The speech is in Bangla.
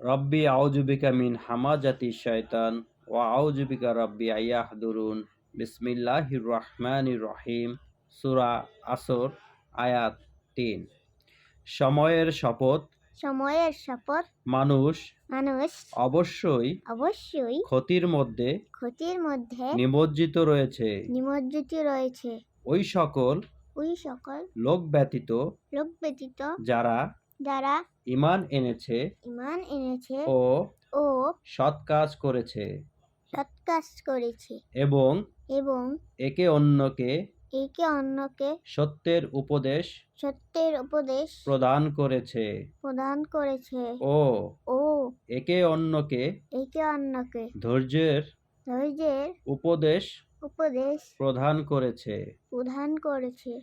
রব্বি আউযু বিকা মিন হামাজাতিশ শায়তান ওয়া আউযু বিকা রব্বি আইয়াহদুরুন। বিসমিল্লাহির রহমানির রহিম। সূরা আসর আয়াত ৩। সময়ের শপথ, সময়ের শপথ, মানুষ মানুষ অবশ্যই অবশ্যই ক্ষতির মধ্যে ক্ষতির মধ্যে নিমজ্জিত রয়েছে। নিমজ্জিত রয়েছে। ওই সকল ওই সকল লোক ব্যতীত লোক ব্যতীত যারা যারা ঈমান এনেছে ঈমান এনেছে ও ও সৎ কাজ করেছে সৎ কাজ করেছে এবং এবং একে অন্যকে অন্যকে সত্যের উপদেশ সত্যের উপদেশ প্রদান করেছে ও ও একে অন্যকে ধৈর্যের ধৈর্যের উপদেশ উপদেশ প্রদান করেছে। প্রদান করেছে।